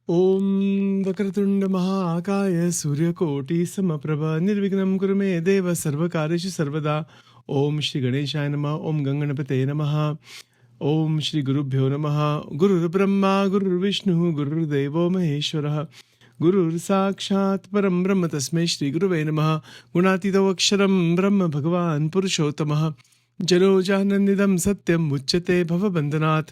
Om Vakratunda Mahakaya Suryakoti Samaprabha Nirvignam Kurume Deva Sarvakarishu Sarvada. Om Shri Ganeshaya Namaha. Om Ganganapate Namaha. Om Shri Gurubhyo Namaha. Guru Brahma Guru Vishnu Guru Devo Maheshwaraha. Guru Sakshat Param Brahma Tasmai Shri Guruve Namaha. Gunatita Vaksharam Brahma Bhagavan Purushotamaha. Jalo Janandidam Satyam Muchyate Bhava Bandhanat.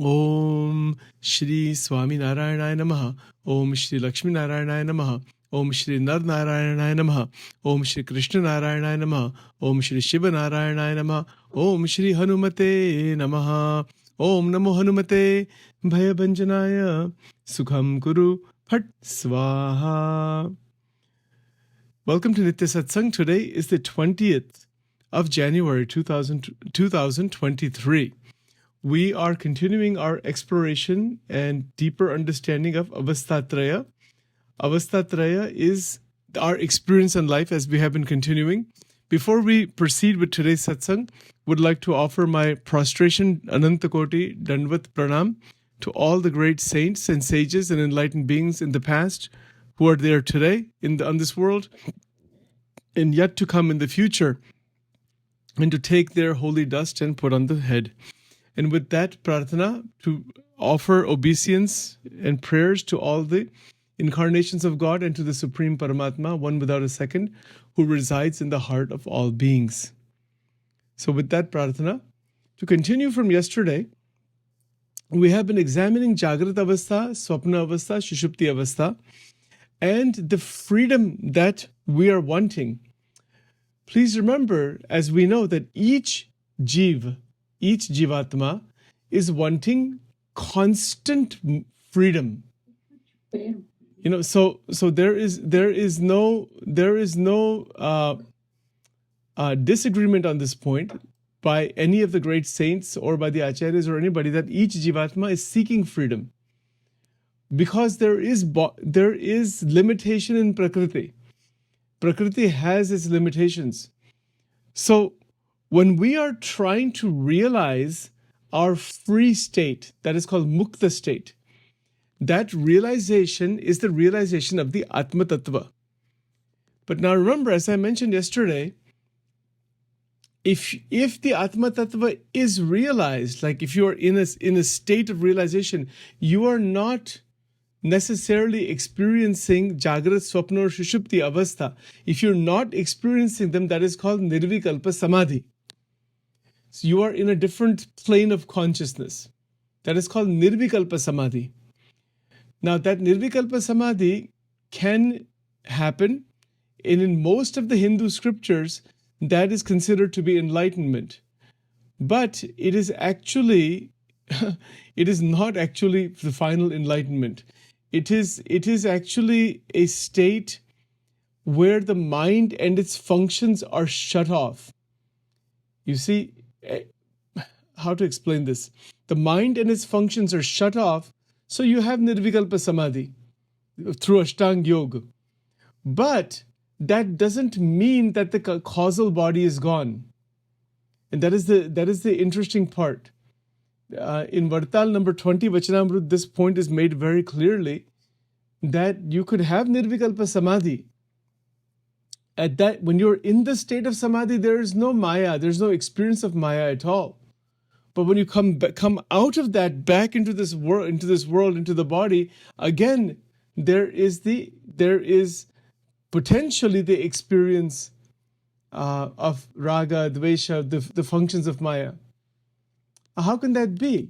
Om Shri Swaminarayana Namaha. Om Shri Lakshmi Narayana Namaha. Om Shri Nar Narayana Namaha. Om Shri Krishna Narayana Namaha. Om Shri Shiva Narayana Namaha. Om Shri Hanumate Namaha. Om Namo Hanumate Bhayabanjanaya Sukham Kuru Phat Swaha. Welcome to Nitya Satsang. Today is the 20th of January 2023. We are continuing our exploration and deeper understanding of Avastatraya. Avastatraya is our experience in life as we have been continuing. Before we proceed with today's satsang, would like to offer my prostration, Anantakoti, Dandvat Pranam, to all the great saints and sages and enlightened beings in the past who are there today on this world and yet to come in the future, and to take their holy dust and put on the head. And with that, Prarthana, to offer obeisance and prayers to all the incarnations of God and to the Supreme Paramatma, one without a second, who resides in the heart of all beings. So with that, Prarthana, to continue from yesterday, we have been examining Jagrat Avastha, Swapna Avastha, Shushupti Avastha, and the freedom that we are wanting. Please remember, as we know, that each Jivatma is wanting constant freedom. So there is no disagreement on this point by any of the great saints or by the acharyas or anybody that each Jivatma is seeking freedom, because there is limitation in Prakriti. Prakriti has its limitations. So when we are trying to realize our free state, that is called Mukta state, that realization is the realization of the Atma Tattva. But now remember, as I mentioned yesterday, if the Atma Tattva is realized, like if you are in a state of realization, you are not necessarily experiencing Jagrat, Swapna or Shushupti Avastha. If you're not experiencing them, that is called Nirvikalpa Samadhi. So you are in a different plane of consciousness. That is called Nirvikalpa Samadhi. Now that Nirvikalpa Samadhi can happen, and in most of the Hindu scriptures, that is considered to be enlightenment. But it is not actually the final enlightenment. It is actually a state where the mind and its functions are shut off. You see, how to explain this? The mind and its functions are shut off, so you have Nirvikalpa Samadhi through Ashtanga Yoga. But that doesn't mean that the causal body is gone. And that is the interesting part. In Vartal number 20, Vachanamrut, this point is made very clearly that you could have Nirvikalpa Samadhi. At that, when you're in the state of Samadhi, there is no Maya, there's no experience of Maya at all. But when you come out of that back into this world, into the body, again, there is potentially the experience of Raga, Dvesha, the functions of Maya. How can that be?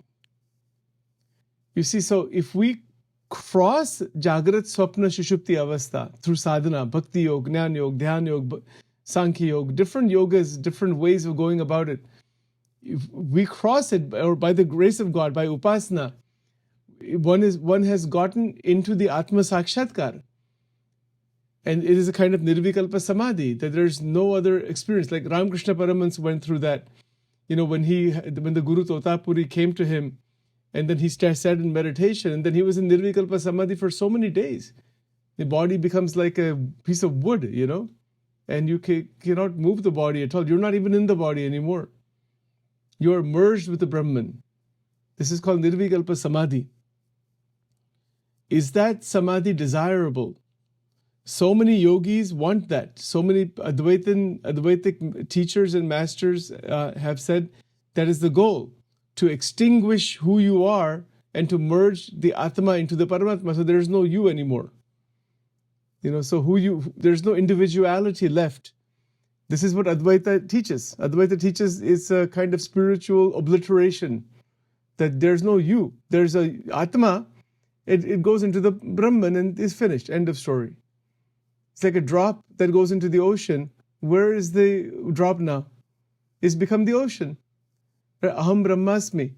You see, so if we cross Jagrat, Swapna, Shushupti Avastha through sadhana, Bhakti Yoga, Jnana Yoga, Dhyan Yoga, Sankhya Yoga, different yogas, different ways of going about it. If we cross it, or by the grace of God, by Upasana, one has gotten into the Atma Sakshatkar. And it is a kind of Nirvikalpa Samadhi, that there's no other experience. Like Ramakrishna Paramahans went through that. When the Guru Totapuri came to him, and then he sat in meditation, and then he was in Nirvikalpa Samadhi for so many days. The body becomes like a piece of wood, and you cannot move the body at all. You're not even in the body anymore. You are merged with the Brahman. This is called Nirvikalpa Samadhi. is that samadhi desirable? So many yogis want that. So many Advaitic teachers and masters have said that is the goal, to extinguish who you are and to merge the Atma into the Paramatma, so there is no you anymore. So there's no individuality left. This is what Advaita teaches. Advaita teaches is a kind of spiritual obliteration, that there's no you. There's a Atma, it goes into the Brahman and is finished. End of story. It's like a drop that goes into the ocean. Where is the drop now? It's become the ocean. Aham Brahmasmi.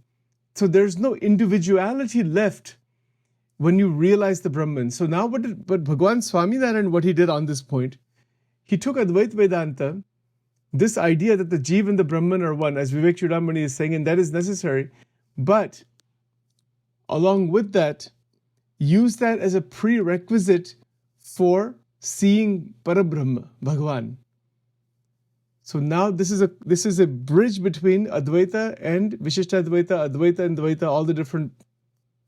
So there's no individuality left when you realize the Brahman. So now but Bhagwan Swaminarayan, what he did on this point, he took Advait Vedanta, this idea that the Jeev and the Brahman are one, as Vivek Chudamani is saying, and that is necessary. But along with that, use that as a prerequisite for seeing Parabrahma, Bhagwan. So now this is a bridge between Advaita and Vishishtadvaita, Advaita and Dvaita, all the different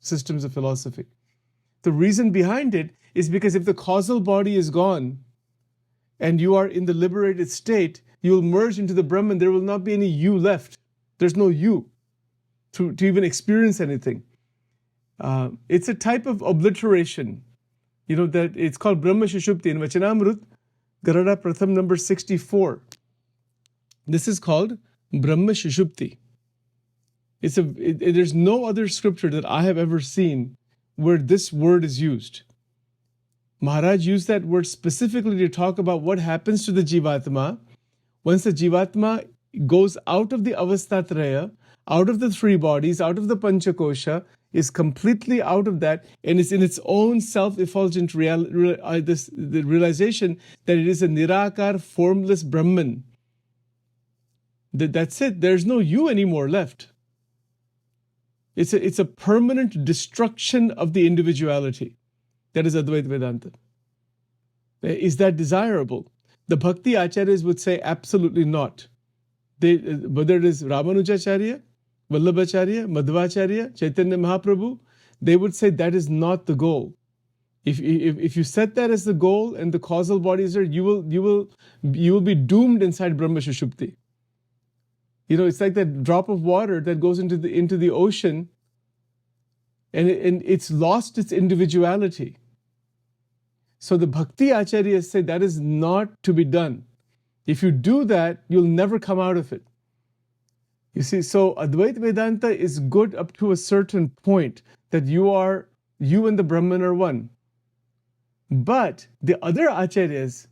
systems of philosophy. The reason behind it is because if the causal body is gone and you are in the liberated state, you will merge into the Brahman. There will not be any you left. There's no you to even experience anything. It's a type of obliteration. That it's called Brahma Shushupti. In Vachanamrut, Garada Pratham number 64. This is called Brahma Shushupti. There's no other scripture that I have ever seen where this word is used. Maharaj used that word specifically to talk about what happens to the Jivatma once the Jivatma goes out of the Avastatraya, out of the three bodies, out of the Panchakosha, is completely out of that, and is in its own self-effulgent the realization that it is a Nirakar, formless Brahman. That's it. There's no you anymore left. It's a permanent destruction of the individuality. That is Advaita Vedanta. Is that desirable? The Bhakti Acharyas would say absolutely not. Whether it is Ramanujacharya, Vallabhacharya, Madhvacharya, Chaitanya Mahaprabhu, they would say that is not the goal. If you set that as the goal and the causal body is there, you will be doomed inside Brahma Shushupti. It's like that drop of water that goes into the ocean, and it's lost its individuality. So the Bhakti Acharyas say that is not to be done. If you do that, you'll never come out of it. You see, so Advaita Vedanta is good up to a certain point, that you and the Brahman are one. But the other Acharyas,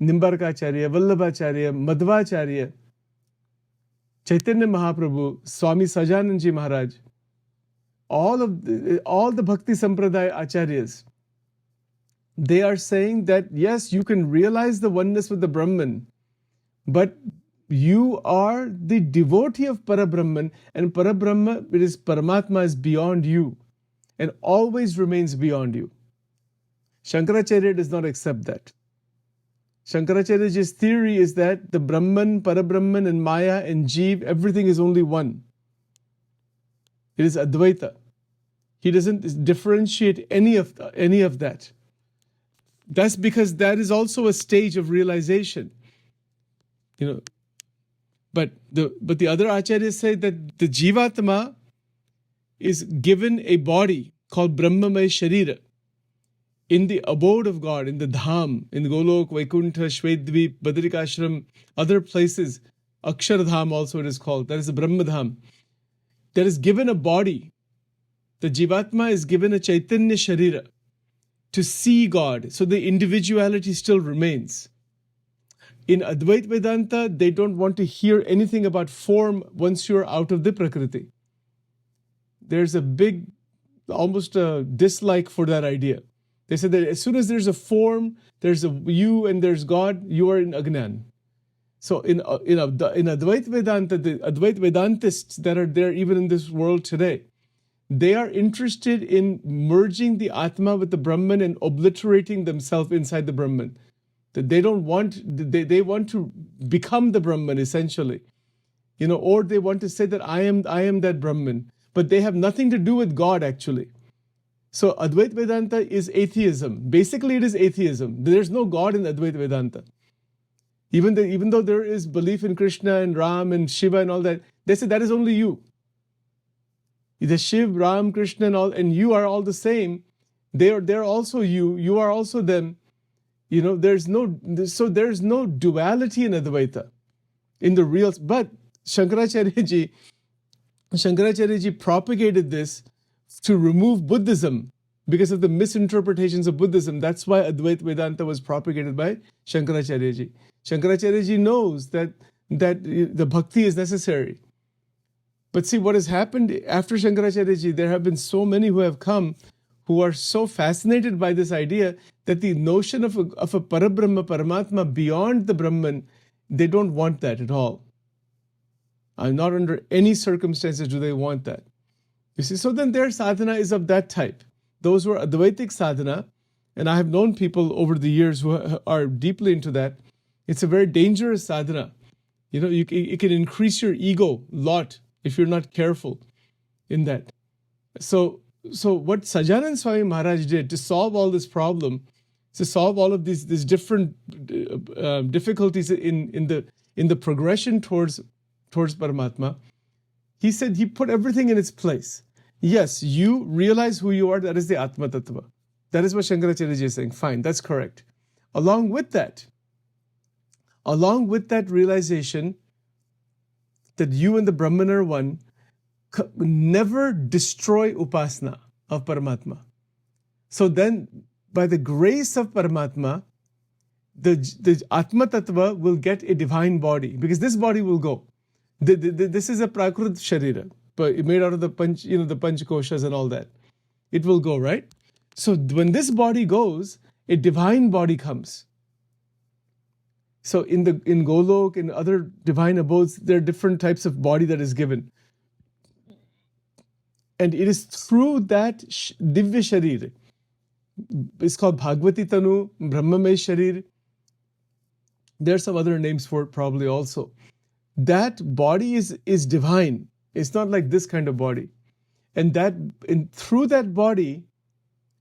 Nimbarkacharya, Vallabhacharya, Madhvacharya, Chaitanya Mahaprabhu, Swami Sajananji Maharaj, all the Bhakti Sampradaya Acharyas, they are saying that yes, you can realize the oneness with the Brahman, but you are the devotee of Parabrahman, and Parabrahma, Paramatma is beyond you and always remains beyond you. Shankaracharya does not accept that. Shankaracharya's theory is that the Brahman, Parabrahman and Maya and Jeev, everything is only one. It is Advaita. He doesn't differentiate any of that. That's because that is also a stage of realization. But the other acharyas say that the Jivatma is given a body called Brahmamay Sharira in the abode of God, in the Dham, in Golok, Vaikuntha, Shvedvip, Badrikashram, other places, Akshardham also it is called, that is the Brahma Dham, that is given a body. The Jivatma is given a Chaitanya Sharira to see God, so the individuality still remains. In Advaita Vedanta, they don't want to hear anything about form once you're out of the Prakriti. There's a big, almost a dislike for that idea. They said that as soon as there's a form, there's a you and there's God, you are in Agnan. So in Advaita Vedanta, the Advaita Vedantists that are there even in this world today, they are interested in merging the Atma with the Brahman and obliterating themselves inside the Brahman. They don't want, they want to become the Brahman essentially, or they want to say that I am that Brahman, but they have nothing to do with God actually. So Advaita Vedanta is atheism. Basically, it is atheism. There's no God in Advaita Vedanta. Even though there is belief in Krishna and Ram and Shiva and all that, they say that is only you. The Shiv, Ram, Krishna and all, and you are all the same. They're also you. You are also them. There's no duality in Advaita, in the real. But Shankaracharya Ji propagated this to remove Buddhism because of the misinterpretations of Buddhism. That's why Advaita Vedanta was propagated by Shankaracharya Ji. Shankaracharya Ji knows that the bhakti is necessary. But see, what has happened after Shankaracharya Ji, there have been so many who have come who are so fascinated by this idea that the notion of a Parabrahma, Paramatma beyond the Brahman, they don't want that at all. Not under any circumstances do they want that. You see, so then their sadhana is of that type. Those who are Advaitic sadhana, and I have known people over the years who are deeply into that, it's a very dangerous sadhana. It can increase your ego a lot if you're not careful in that. So what Sajanand Swami Maharaj did to solve all this problem, to solve all of these different difficulties in the progression towards Paramatma, he said he put everything in its place. Yes, you realize who you are, that is the Atma Tattva. That is what Shankaracharya Ji is saying. Fine, that's correct. Along with that realization that you and the Brahman are one, never destroy upasana of Paramatma. So then, by the grace of Paramatma, the Atma Tattva will get a divine body, because this body will go. This is a Prakrut Sharira, but made out of the Panch Koshas and all that. It will go, right? So when this body goes, a divine body comes. So in Golok, in other divine abodes, there are different types of body that is given. And it is through that Divya Sharir. It's called Bhagavati Tanu, Brahmamay Sharir. There are some other names for it probably also. That body is divine. It's not like this kind of body. And through that body,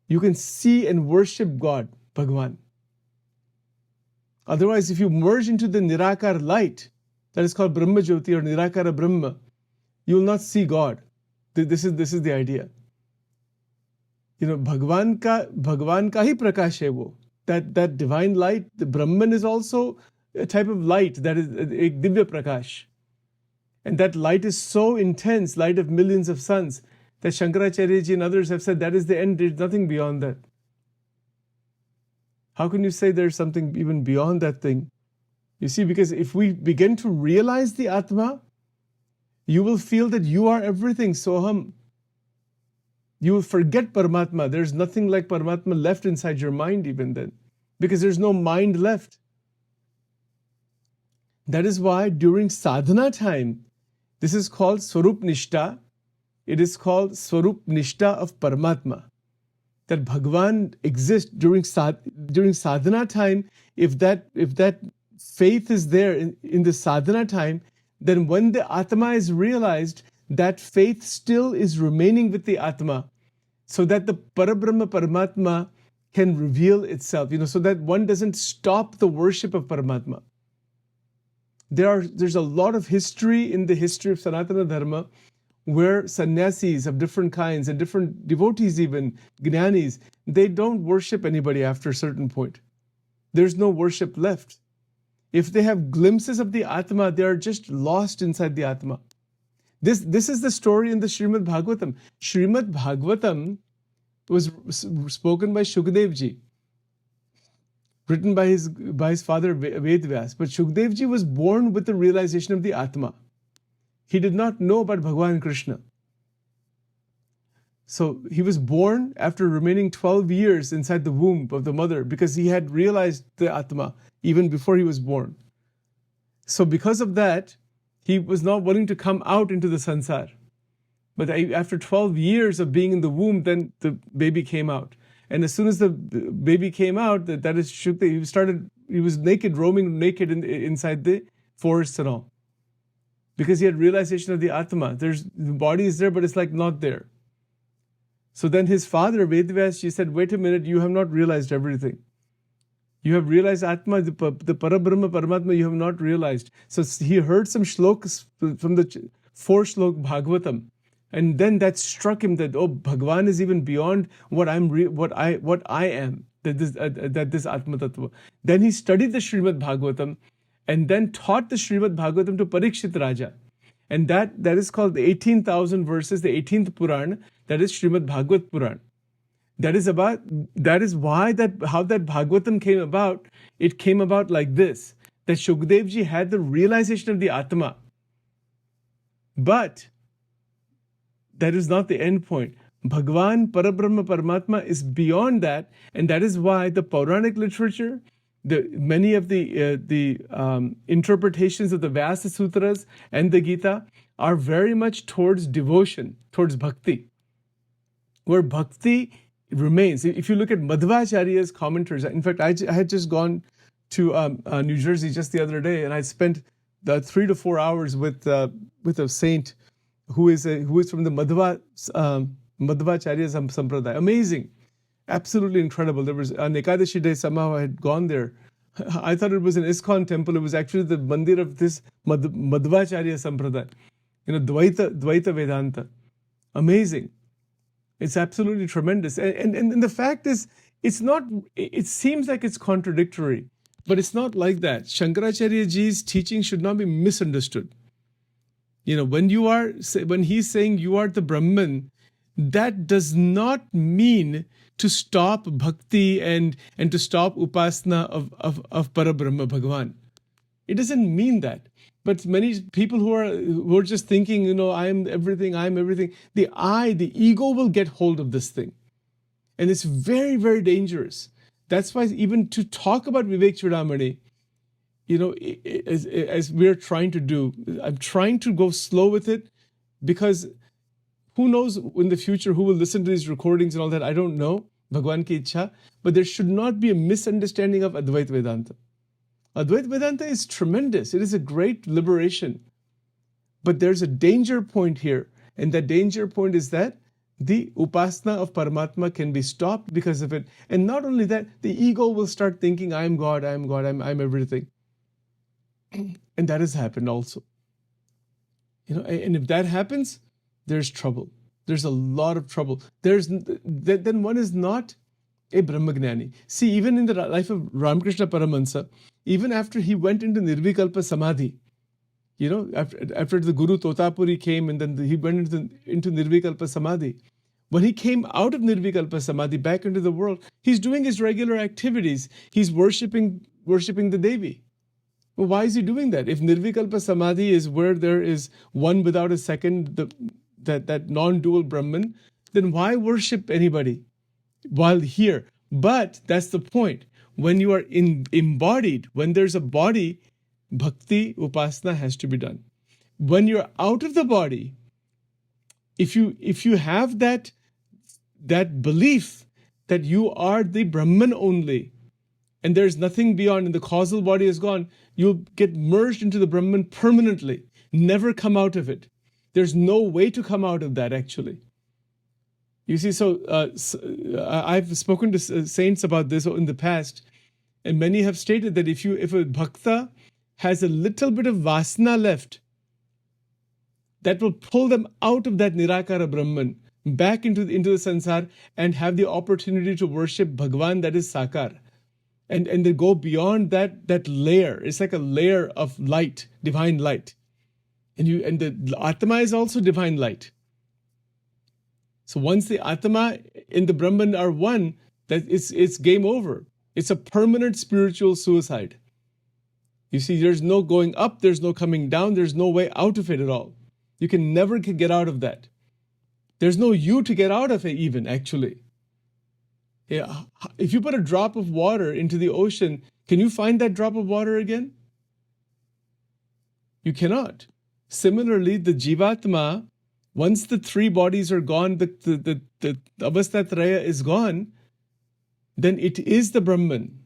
you can see and worship God, Bhagavan. Otherwise, if you merge into the Nirakar light, that is called Brahma Jyoti or Nirakara Brahma, you will not see God. This is the idea. Bhagwan ka hi prakash hai wo. That divine light, the Brahman is also a type of light that is a Divya Prakash. And that light is so intense, light of millions of suns, that Shankaracharya Ji and others have said that is the end, there's nothing beyond that. How can you say there's something even beyond that thing? You see, because if we begin to realize the Atma, you will feel that you are everything, Soham. You will forget Paramatma. There's nothing like Paramatma left inside your mind even then, because there's no mind left. That is why during sadhana time, this is called Swarup Nishta. It is called Swarup Nishta of Paramatma. That Bhagavan exists during sadhana time. If that faith is there in the sadhana time, then when the Atma is realized, that faith still is remaining with the Atma, so that the Parabrahma Paramatma can reveal itself, so that one doesn't stop the worship of Paramatma. There's a lot of history in the history of Sanatana Dharma where sannyasis of different kinds and different devotees, even jnanis, they don't worship anybody after a certain point. There's no worship left. If they have glimpses of the Atma, they are just lost inside the Atma. This is the story in the Srimad Bhagavatam. Srimad Bhagavatam was spoken by Shukdev Ji, written by his father Vedvyas. But Shukdev Ji was born with the realization of the Atma. He did not know about Bhagavan Krishna. So he was born after remaining 12 years inside the womb of the mother, because he had realized the Atma even before he was born. So because of that, he was not willing to come out into the sansar. But after 12 years of being in the womb, then the baby came out. And as soon as the baby came out, that is Shukdev, he was naked, roaming naked inside the forests and all. Because he had realization of the Atma. The body is there, but it's like not there. So then his father, Vedvyas, said, wait a minute, you have not realized everything. You have realized Atma, the Parabrahma, Paramatma, you have not realized. So he heard some shlokas from the 4 shlok Bhagavatam. And then that struck him that, oh, Bhagwan is even beyond what I am, that this Atma Tattva. Then he studied the Srimad Bhagavatam and then taught the Srimad Bhagavatam to Parikshit Raja. And that is called the 18,000 verses, the 18th Puran, that is Srimad Bhagavat Puran. That is why how that Bhagavatam came about. It came about like this, that Shukadevji had the realization of the Atma. But that is not the end point. Bhagwan, Parabrahma, Paramatma is beyond that, and that is why the Puranic literature, many of the interpretations of the Vyasa Sutras and the Gita are very much towards devotion, towards bhakti, where bhakti remains. If you look at Madhvacharya's commentaries, in fact, I had just gone to New Jersey just the other day, and I spent 3 to 4 hours with a saint who is from the Madhvacharya Sampradaya. Amazing. Absolutely incredible. There was on Ekadashi day, somehow I had gone there. I thought it was an ISKCON temple. It was actually the mandir of this Madhvacharya Sampradaya. Dvaita Vedanta. Amazing. It's absolutely tremendous. And the fact is, it seems like it's contradictory, but it's not like that. Shankaracharya Ji's teaching should not be misunderstood. When he's saying you are the Brahman, that does not mean to stop bhakti and to stop upasana of Parabrahma Bhagavan. It doesn't mean that. But many people who are just thinking, I am everything, the ego will get hold of this thing. And it's very, very dangerous. That's why even to talk about Vivek Chudamani, as we're trying to do, I'm trying to go slow with it, because who knows in the future who will listen to these recordings and all that. I don't know, Bhagwan ki ichha, but there should not be a misunderstanding of Advaita Vedanta. Advaita Vedanta is tremendous. It is a great liberation. But there's a danger point here, and that danger point is that the upasana of Paramatma can be stopped because of it. And not only that, the ego will start thinking, I'm God, I'm everything. And that has happened also. And if that happens, there's trouble. There's a lot of trouble. Then one is not a Brahmagnani. See, even in the life of Ramakrishna Paramahansa, even after he went into Nirvikalpa Samadhi, after the Guru Totapuri came and then he went into Nirvikalpa Samadhi, when he came out of Nirvikalpa Samadhi back into the world, he's doing his regular activities. He's worshipping the Devi. Well, why is he doing that? If Nirvikalpa Samadhi is where there is one without a second, that non-dual Brahman, then why worship anybody while here? But that's the point. When you are embodied, when there's a body, bhakti, upasana has to be done. When you're out of the body, if you have that belief that you are the Brahman only, and there's nothing beyond, and the causal body is gone, you'll get merged into the Brahman permanently, never come out of it. There's no way to come out of that, actually. You see, so I've spoken to saints about this in the past, and many have stated that if a bhakta has a little bit of vasana left, that will pull them out of that Nirakara Brahman, back into the sansar, and have the opportunity to worship Bhagwan, that is Sakar. And they go beyond that layer. It's like a layer of light, divine light. And the Atma is also divine light. So once the Atma and the Brahman are one, that it's game over. It's a permanent spiritual suicide. You see, there's no going up, there's no coming down, there's no way out of it at all. You can never get out of that. There's no you to get out of it even, actually. Yeah. If you put a drop of water into the ocean, can you find that drop of water again? You cannot. Similarly, the Jivatma, once the 3 bodies are gone, the Avastatraya is gone, then it is the Brahman.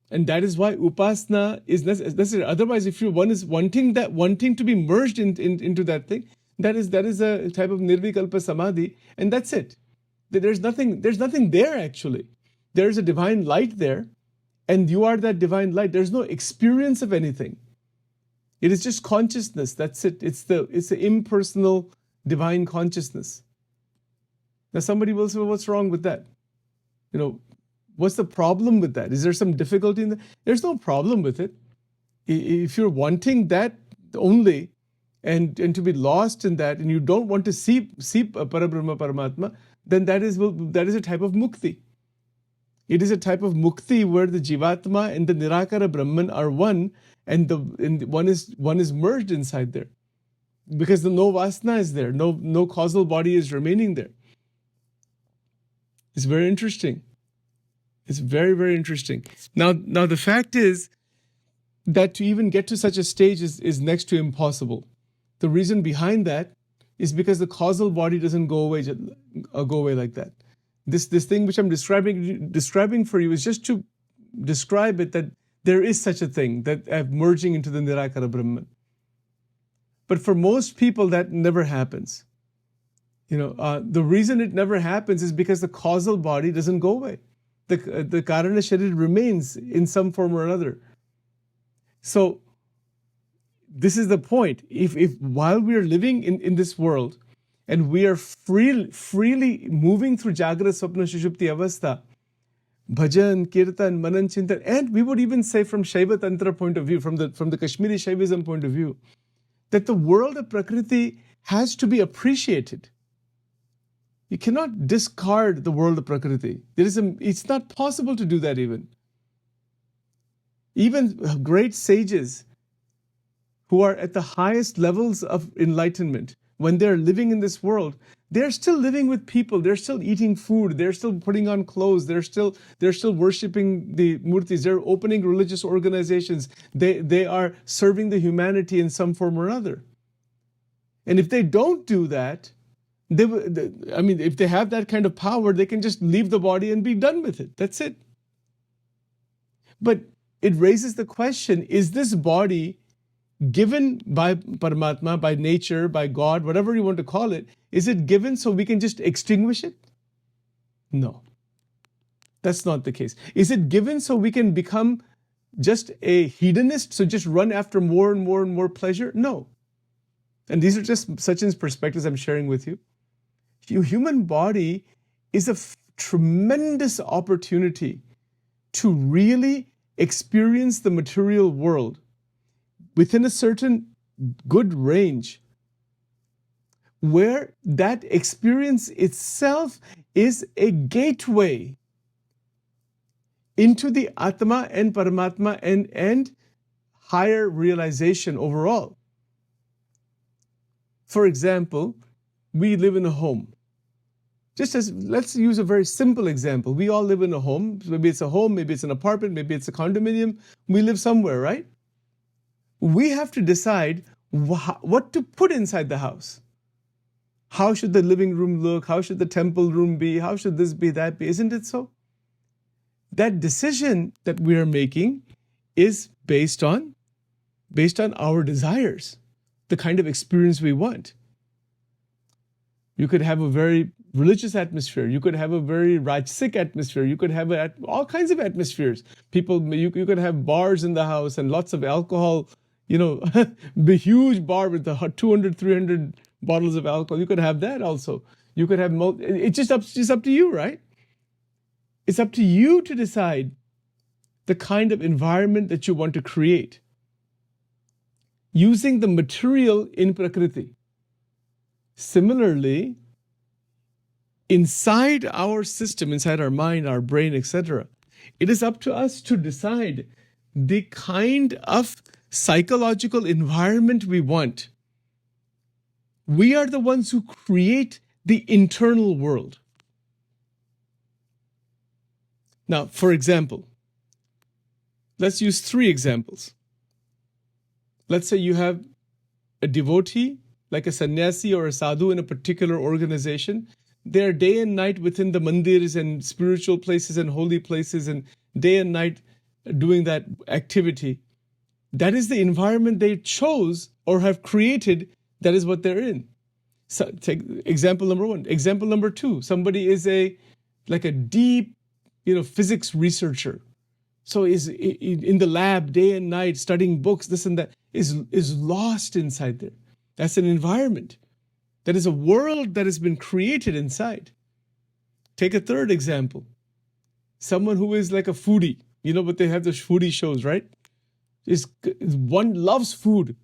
And that is why upasana is necessary. Otherwise, if one is wanting to be merged into that thing, That is a type of nirvikalpa samadhi, and that's it. There's nothing there actually. There's a divine light there, and you are that divine light. There's no experience of anything. It is just consciousness. That's it. It's the impersonal divine consciousness. Now somebody will say, well, what's wrong with that? What's the problem with that? Is there some difficulty in that? There's no problem with it. If you're wanting that only, and to be lost in that, and you don't want to see Parabrahma Paramatma, then that is a type of mukti. It is a type of mukti where the Jivatma and the Nirakara Brahman are one, and one is merged inside there. Because the no vasana is there, no causal body is remaining there. It's very interesting. It's very, very interesting. Now the fact is that to even get to such a stage is next to impossible. The reason behind that is because the causal body doesn't go away like that. This thing which I'm describing for you is just to describe it, that there is such a thing, that merging into the Nirakara Brahman. But for most people, that never happens. The reason it never happens is because the causal body doesn't go away. The Karana Sharir remains in some form or another. So this is the point. If while we are living in this world, and we are freely moving through Jagra, Swapna, Shushupti Avastha, Bhajan, Kirtan, Manan, Chintan, and we would even say from Shaiva Tantra point of view, from the Kashmiri Shaivism point of view, that the world of Prakriti has to be appreciated. You cannot discard the world of Prakriti. It's not possible to do that even. Even great sages who are at the highest levels of enlightenment, when they're living in this world, they're still living with people, they're still eating food, they're still putting on clothes, they're still worshipping the murtis, they're opening religious organizations, they are serving the humanity in some form or other. And if they don't do that, if they have that kind of power, they can just leave the body and be done with it. That's it. But it raises the question, is this body given by Paramatma, by nature, by God, whatever you want to call it, is it given so we can just extinguish it? No. That's not the case. Is it given so we can become just a hedonist, so just run after more and more and more pleasure? No. And these are just Sachin's perspectives I'm sharing with you. The human body is a tremendous opportunity to really experience the material world within a certain good range, where that experience itself is a gateway into the Atma and Paramatma and higher realization overall. For example, we live in a home. Let's use a very simple example. We all live in a home. Maybe it's a home, maybe it's an apartment, maybe it's a condominium. We live somewhere, right? We have to decide what to put inside the house. How should the living room look? How should the temple room be? How should this be, that be? Isn't it so? That decision that we are making is based on our desires, the kind of experience we want. You could have a very religious atmosphere. You could have a very Rajasic atmosphere. You could have all kinds of atmospheres. You could have bars in the house and lots of alcohol, the huge bar with the 200, 300 bottles of alcohol. You could have that also. You could have, it's just up to you, right? It's up to you to decide the kind of environment that you want to create using the material in Prakriti. Similarly, inside our system, inside our mind, our brain, etc., it is up to us to decide the kind of psychological environment we want. We are the ones who create the internal world. Now, for example, let's use 3 examples. Let's say you have a devotee, like a sannyasi or a sadhu in a particular organization. They are day and night within the mandirs and spiritual places and holy places, and day and night doing that activity. That is the environment they chose or have created. That is what they're in. So take example number one. Example number two, somebody is like a deep, physics researcher. So is in the lab day and night studying books, this and that, is lost inside there. That's an environment. That is a world that has been created inside. Take a third example. Someone who is like a foodie, but they have those foodie shows, right? One loves food,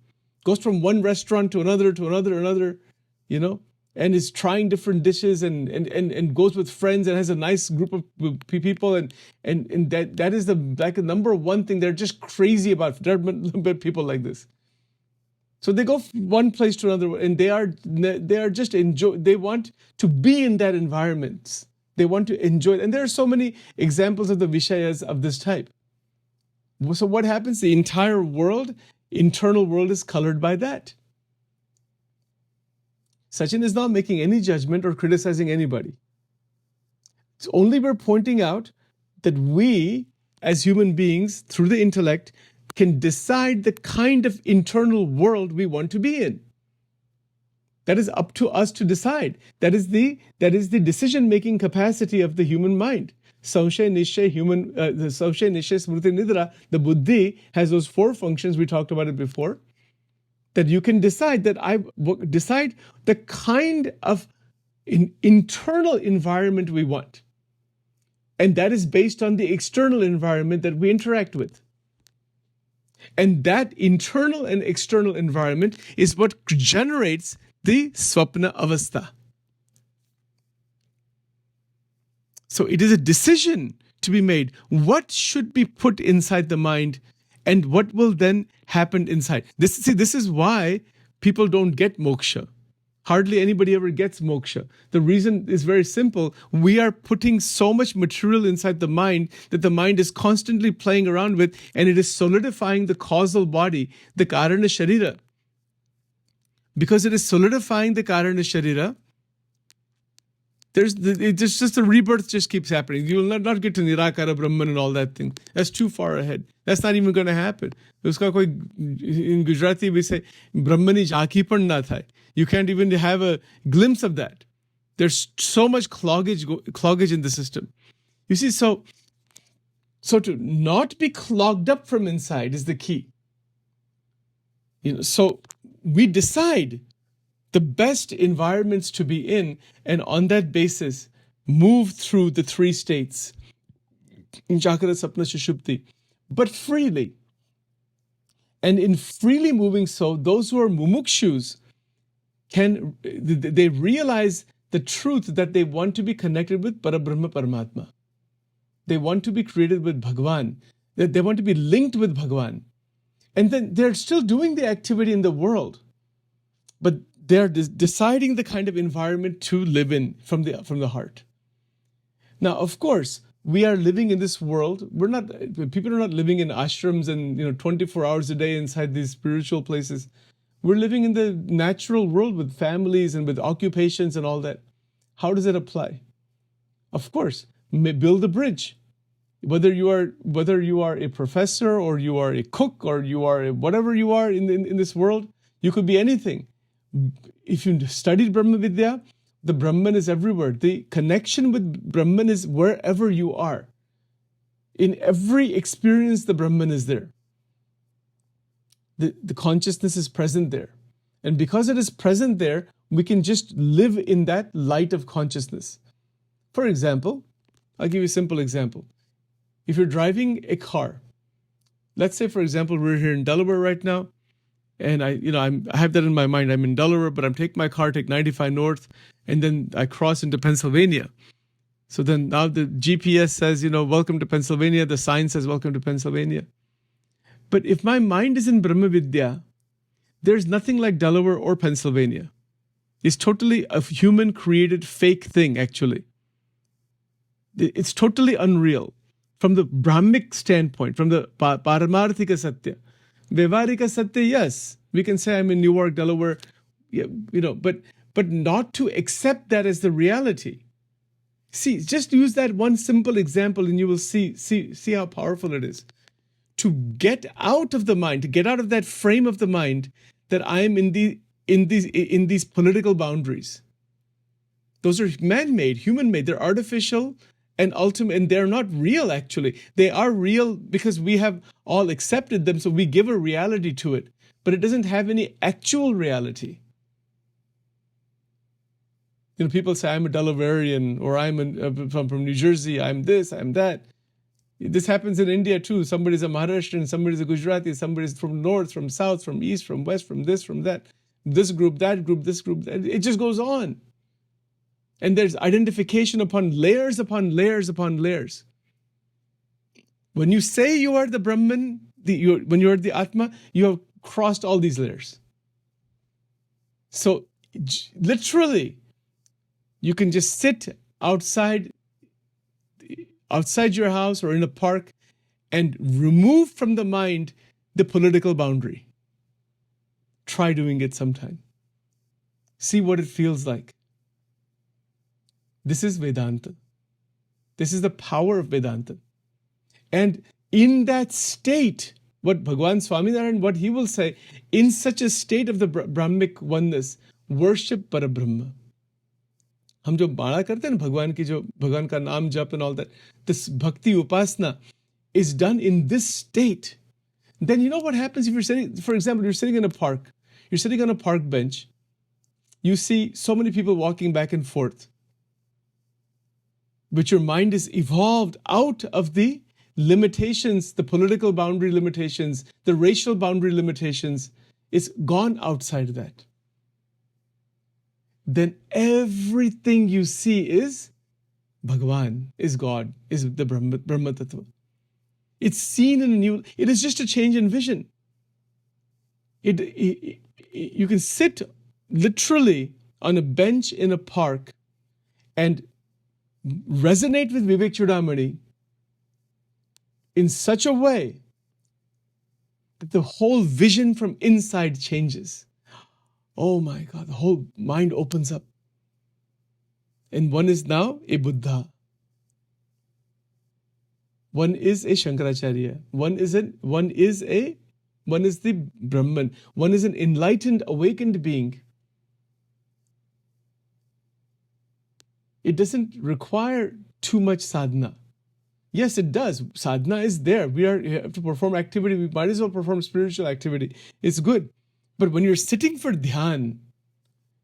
goes from one restaurant to another, and is trying different dishes and goes with friends and has a nice group of people and that is the number one thing they're just crazy about. There are people like this. So they go from one place to another, and they are just they want to be in that environment. They want to enjoy it. And there are so many examples of the Vishayas of this type. So what happens? The entire internal world is colored by that. Sachin is not making any judgment or criticizing anybody. It's only we're pointing out that we, as human beings, through the intellect, can decide the kind of internal world we want to be in. That is up to us to decide. That is the decision-making capacity of the human mind. Samshay, Nishchay, Samshay, Nishchay, Smriti, Nidra, the Buddhi has those 4 functions, we talked about it before, that you can decide decide the kind of internal environment we want. And that is based on the external environment that we interact with. And that internal and external environment is what generates the Swapna Avastha. So it is a decision to be made. What should be put inside the mind and what will then happen inside? This is why people don't get moksha. Hardly anybody ever gets moksha. The reason is very simple. We are putting so much material inside the mind that the mind is constantly playing around with, and it is solidifying the causal body, the Karana Sharira. Because it is solidifying the Karana Sharira, it's just the rebirth just keeps happening. You will not get to Nirakara Brahman and all that thing. That's too far ahead. That's not even going to happen. In Gujarati we say, Brahmani jhaki pan na thai. You can't even have a glimpse of that. There's so much cloggage in the system. You see, so to not be clogged up from inside is the key. So we decide the best environments to be in, and on that basis, move through the 3 states, Jagrata, Sapna, Sushupti, but freely. And in freely moving so, those who are mumukshus, they realize the truth that they want to be connected with Parabrahma Paramatma. They want to be created with Bhagwan. They want to be linked with Bhagwan. And then they're still doing the activity in the world, but they're deciding the kind of environment to live in from the heart. Now, of course, we are living in this world. People are not living in ashrams and 24 hours a day inside these spiritual places. We're living in the natural world with families and with occupations and all that. How does it apply? Of course, build a bridge. Whether you are a professor or you are a cook or you are whatever you are in this world, you could be anything. If you studied Brahma Vidya, the Brahman is everywhere. The connection with Brahman is wherever you are. In every experience, the Brahman is there. The consciousness is present there. And because it is present there, we can just live in that light of consciousness. For example, I'll give you a simple example. If you're driving a car, let's say, for example, we're here in Delaware right now, and I have that in my mind. I'm in Delaware, but I'm taking my car, take 95 north, and then I cross into Pennsylvania. So then now the GPS says, welcome to Pennsylvania. The sign says, welcome to Pennsylvania. But if my mind is in Brahma Vidya, there's nothing like Delaware or Pennsylvania. It's totally a human-created fake thing, actually. It's totally unreal. From the Brahmic standpoint, from the Paramarthika Satya. Vyavarika Satya, yes, we can say I'm in Newark, Delaware, but not to accept that as the reality. See, just use that one simple example and you will see how powerful it is. To get out of the mind, to get out of that frame of the mind that I am in the in these political boundaries. Those are man-made, human-made. They're artificial and ultimate, and they're not real, actually. They are real because we have all accepted them, so we give a reality to it. But it doesn't have any actual reality. You know, people say, I'm a Delawarean, or I'm from New Jersey, I'm this, I'm that. This happens in India too. Somebody's a Maharashtrian, somebody's a Gujarati, somebody's from north, from south, from east, from west, from this, from that. This group, that group, this group. It just goes on. And there's identification upon layers upon layers upon layers. When you say you are the Brahman, when you are the Atma, you have crossed all these layers. So literally, you can just sit outside your house or in a park and remove from the mind the political boundary. Try doing it sometime. See what it feels like. This is Vedanta. This is the power of Vedanta. And in that state, what Bhagwan Swaminarayan, what he will say, in such a state of the Brahmic oneness, worship Parabrahma. हम जो माला करते हैं ना भगवान का नाम जप and all that, this bhakti upasana is done in this state. Then you know what happens if you're sitting, for example, you're sitting in a park, you're sitting on a park bench, you see so many people walking back and forth, but your mind is evolved out of the limitations, the political boundary limitations, the racial boundary limitations. It's gone outside of that. Then everything you see is Bhagavan, is God, is the Brahma Tattva. It's seen in a new, it is just a change in vision. You can sit literally on a bench in a park and resonate with Vivek Chudamani in such a way that the whole vision from inside changes. Oh my God, the whole mind opens up. And one is now a Buddha. One is a Shankaracharya. One is the Brahman. One is an enlightened, awakened being. It doesn't require too much sadhana. Yes, it does. Sadhana is there. We have to perform activity. We might as well perform spiritual activity. It's good. But when you're sitting for dhyan,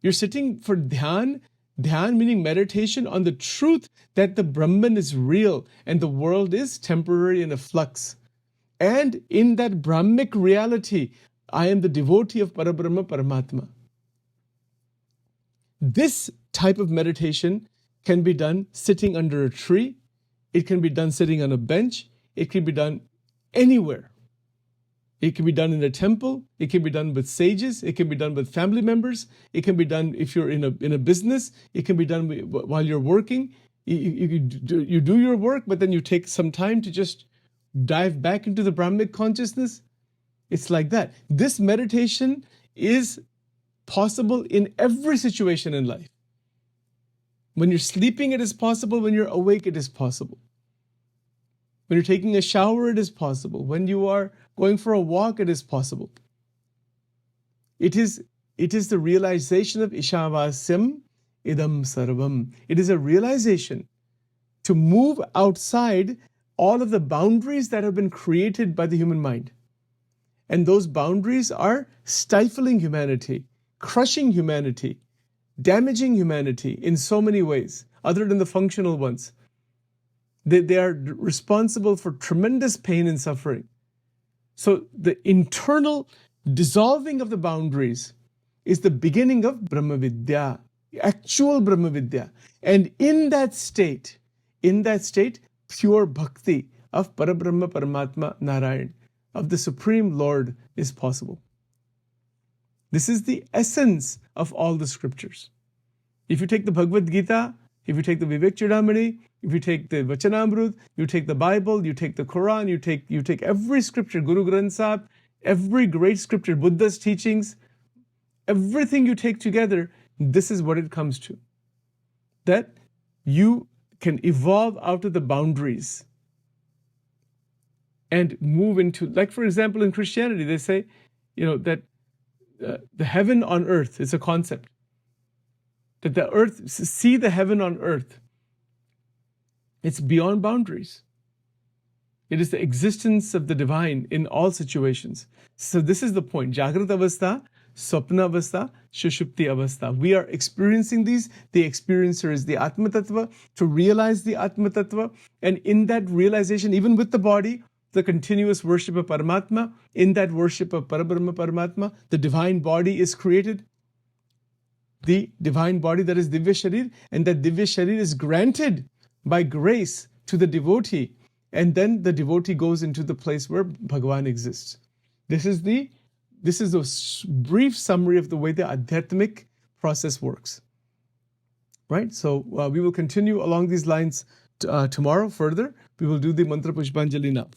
dhyan meaning meditation on the truth that the Brahman is real and the world is temporary and a flux. And in that Brahmic reality, I am the devotee of Parabrahma Paramatma. This type of meditation can be done sitting under a tree. It can be done sitting on a bench. It can be done anywhere. It can be done in a temple. It can be done with sages. It can be done with family members. It can be done if you're in a business. It can be done while you're working. You do your work, but then you take some time to just dive back into the Brahmic consciousness. It's like that. This meditation is possible in every situation in life. When you're sleeping, it is possible. When you're awake, it is possible. When you're taking a shower, it is possible. When you are going for a walk, it is possible. It is the realization of Ishavasyam idam sarvam. It is a realization to move outside all of the boundaries that have been created by the human mind. And those boundaries are stifling humanity, crushing humanity, damaging humanity in so many ways, other than the functional ones. They are responsible for tremendous pain and suffering. So the internal dissolving of the boundaries is the beginning of Brahma Vidya, actual Brahma Vidya. And in that state, pure bhakti of Parabrahma Paramatma Narayan, of the Supreme Lord, is possible. This is the essence of all the scriptures. If you take the Bhagavad Gita, if you take the Vivek Chudamani, if you take the Vachanamrut, you take the Bible, you take the Quran, you take every scripture, Guru Granth Sahib, every great scripture, Buddha's teachings, everything you take together, this is what it comes to. That you can evolve out of the boundaries and move into, like for example in Christianity, they say, that the heaven on earth is a concept. That the earth, see the heaven on earth. It's beyond boundaries. It is the existence of the divine in all situations. So this is the point. Jagrat avastha, Swapna avastha, Shushupti avastha. We are experiencing these. The experiencer is the Atma Tattva. To realize the Atma Tattva, and in that realization, even with the body, the continuous worship of Paramatma, in that worship of Parabrahma Paramatma, the divine body is created. The divine body, that is Divya Sharir, and that Divya Sharir is granted by grace to the devotee. And then the devotee goes into the place where Bhagavan exists. This is a brief summary of the way the Adhyatmic process works. Right? So we will continue along these lines tomorrow further. We will do the Mantra Pushpanjali now.